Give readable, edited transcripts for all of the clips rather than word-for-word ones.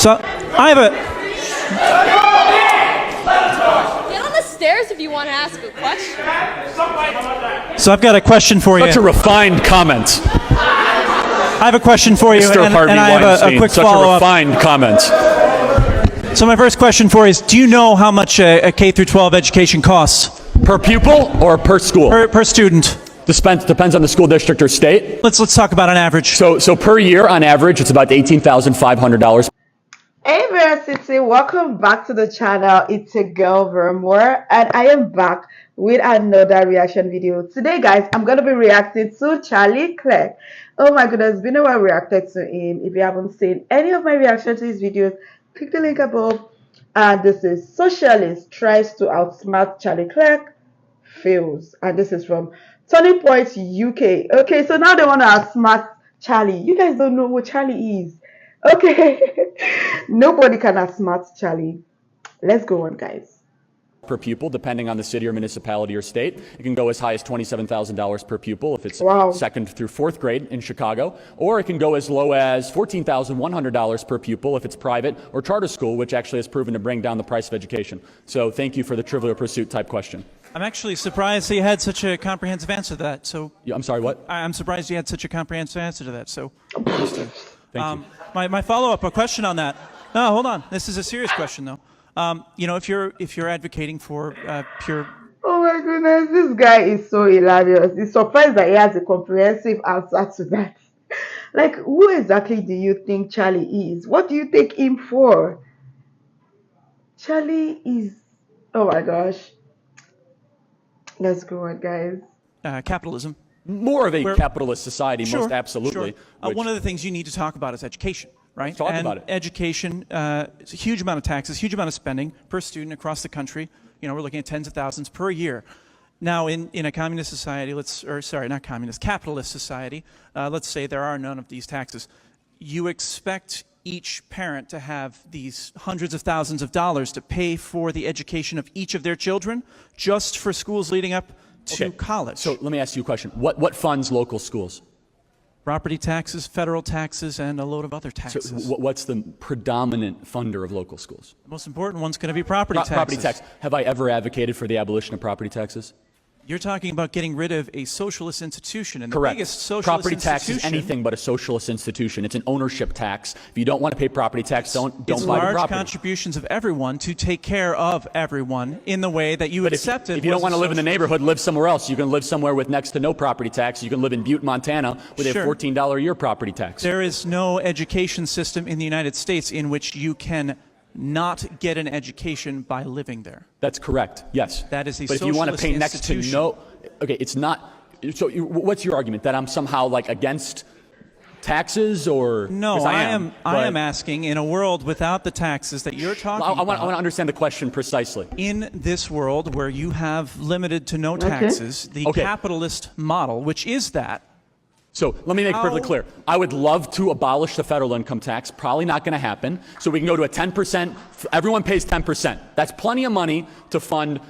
So I have a... Get on the stairs if you want to ask a question. So I've got a question for you. Such a refined comment. I have a question for you, Mr. Harvey and I have Weinstein. a quick Such follow-up. a refined comment. So my first question for you is, do you know how much a K through 12 education costs? Per pupil or per school? Per student. Depends on the school district or state. Let's talk about an average. So per year, on average, it's about $18,500. Hey VeraCity, welcome back to the channel. It's your girl VeraMoore, and I am back with another reaction video. Today guys, I'm going to be reacting to Charlie Kirk. Oh my goodness, it's been a while reacted to him. If you haven't seen any of my reactions to his videos, click the link above. And this is Socialist tries to outsmart Charlie Kirk, fails. And this is from Turning Point UK. Okay, so now they want to outsmart Charlie. You guys don't know what Charlie is. Okay, nobody can outsmart Charlie. Let's go on, guys. Per pupil, depending on the city or municipality or state. It can go as high as $27,000 per pupil if it's second through fourth grade in Chicago, or it can go as low as $14,100 per pupil if it's private or charter school, which actually has proven to bring down the price of education. So thank you for the Trivial Pursuit type question. I'm actually surprised you had such a comprehensive answer to that. So I'm sorry, what? I'm surprised you had such a comprehensive answer to that. So Thank you. My follow-up, a question on that. No, hold on. This is a serious question, though. You know, if you're advocating for pure... Oh my goodness, this guy is so hilarious. It's surprised that he has a comprehensive answer to that. Like, who exactly do you think Charlie is? What do you take him for? Charlie is... Oh my gosh. Let's go on, guys. Capitalism. More of a capitalist society, Sure, most absolutely. Sure. One of the things you need to talk about is education, right? Let's talk about it. Education, it's a huge amount of taxes, huge amount of spending per student across the country. You know, we're looking at tens of thousands per year. Now, in a communist society, capitalist society, let's say there are none of these taxes. You expect each parent to have these hundreds of thousands of dollars to pay for the education of each of their children, just for schools leading up to college. So let me ask you a question. What funds local schools? Property taxes, federal taxes, and a load of other taxes. So what's the predominant funder of local schools? The most important one's going to be property taxes. Property tax. Have I ever advocated for the abolition of property taxes? You're talking about getting rid of a socialist institution, and Correct. the biggest socialist property tax institution... is anything but a socialist institution. It's an ownership tax. If you don't want to pay property tax, don't buy the It's property. large contributions of everyone to take care of everyone in the way that you accepted. If you don't want to live in the neighborhood, live somewhere else. You can live somewhere with next to no property tax. You can live in Butte, Montana with a $14 a year property tax. There is no education system in the United States in which you can not get an education by living there. That's correct, yes. That is a But if you want to pay next to no... Okay, it's not... So what's your argument? That I'm somehow like against taxes or... No, I am asking, in a world without the taxes that you're talking about... I want to understand the question precisely. In this world where you have limited to no taxes, the capitalist model, which is that... So let me make it perfectly clear. I would love to abolish the federal income tax. Probably not going to happen. So we can go to a 10%. Everyone pays 10%. That's plenty of money to fund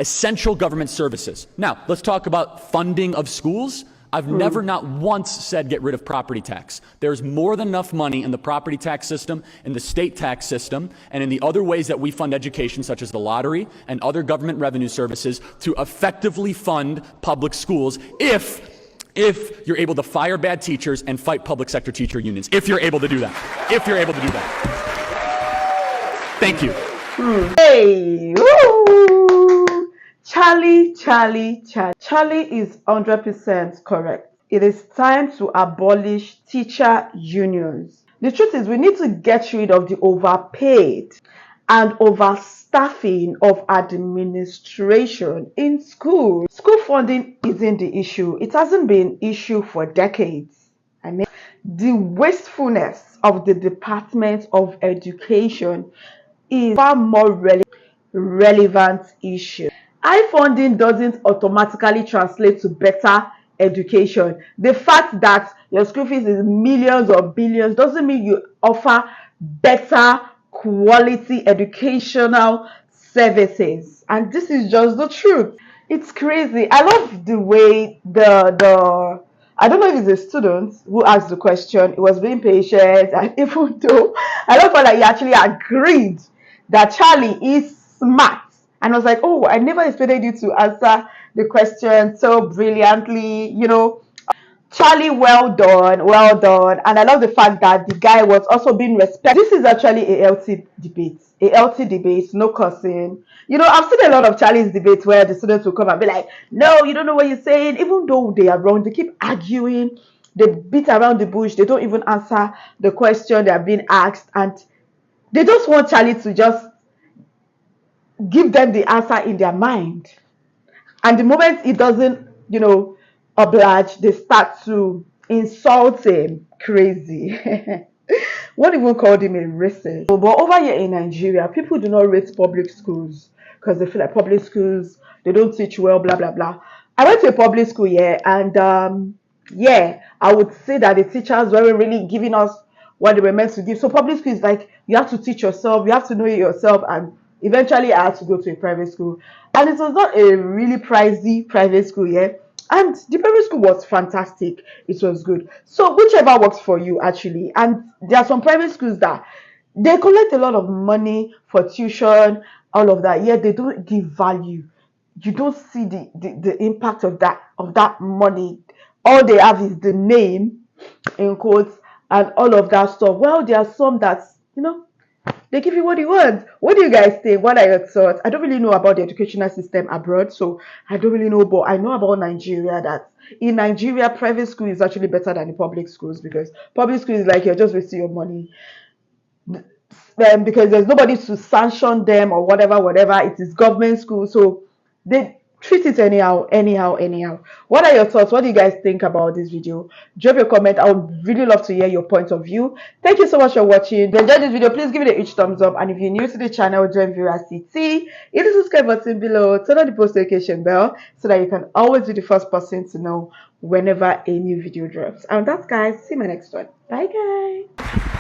essential government services. Now, let's talk about funding of schools. I've never, not once, said get rid of property tax. There's more than enough money in the property tax system, in the state tax system, and in the other ways that we fund education, such as the lottery and other government revenue services, to effectively fund public schools if you're able to fire bad teachers and fight public sector teacher unions. If you're able to do that. If you're able to do that. Thank you. Hey, woo! Charlie is 100% correct. It is time to abolish teacher unions. The truth is, we need to get rid of the overpaid and overstaffing of administration in schools. School funding isn't the issue. It hasn't been an issue for decades. I mean, the wastefulness of the Department of Education is a far more relevant issue. High funding doesn't automatically translate to better education. The fact that your school fees is millions or billions doesn't mean you offer better quality educational services. And this is just the truth. It's crazy. I love the way the I don't know if it's a student who asked the question. He was being patient, and even though I don't feel like he actually agreed that Charlie is smart, and I was like, oh, I never expected you to answer the question so brilliantly. Charlie, well done, well done. And I love the fact that the guy was also being respected. This is actually a healthy debate, no cussing. I've seen a lot of Charlie's debates where the students will come and be like, no, you don't know what you're saying. Even though they are wrong, they keep arguing, they beat around the bush, they don't even answer the question they are being asked. And they just want Charlie to just give them the answer in their mind. And the moment he doesn't, oblige, they start to insult him crazy. One even called him a racist. But over here in Nigeria, people do not rate public schools because they feel like public schools, they don't teach well, blah, blah, blah. I went to a public school, yeah, and yeah, I would say that the teachers weren't really giving us what they were meant to give. So public school is like, you have to teach yourself, you have to know it yourself, and eventually I had to go to a private school. And it was not a really pricey private school, yeah. And the private school was fantastic. It was good. So whichever works for you, actually. And there are some private schools that they collect a lot of money for tuition, all of that. Yet they don't give value. You don't see the impact of that money. All they have is the name, in quotes, and all of that stuff. Well, there are some that, they give you what you want. What do you guys think? What are your thoughts? I don't really know about the educational system abroad, so I don't really know, but I know about Nigeria that in Nigeria, private school is actually better than the public schools because public school is like you're just wasting your money. Because there's nobody to sanction them or whatever. It is government school, so they treat it anyhow. What are your thoughts? What do you guys think about this video? Drop your comment. I would really love to hear your point of view. Thank you so much for watching. If you enjoyed this video, please give it a huge thumbs up, and if you're new to the channel, join VeraCT. Hit the subscribe button below, turn on the post notification bell so that you can always be the first person to know whenever a new video drops. And that's, guys, see you in my next one. Bye, guys.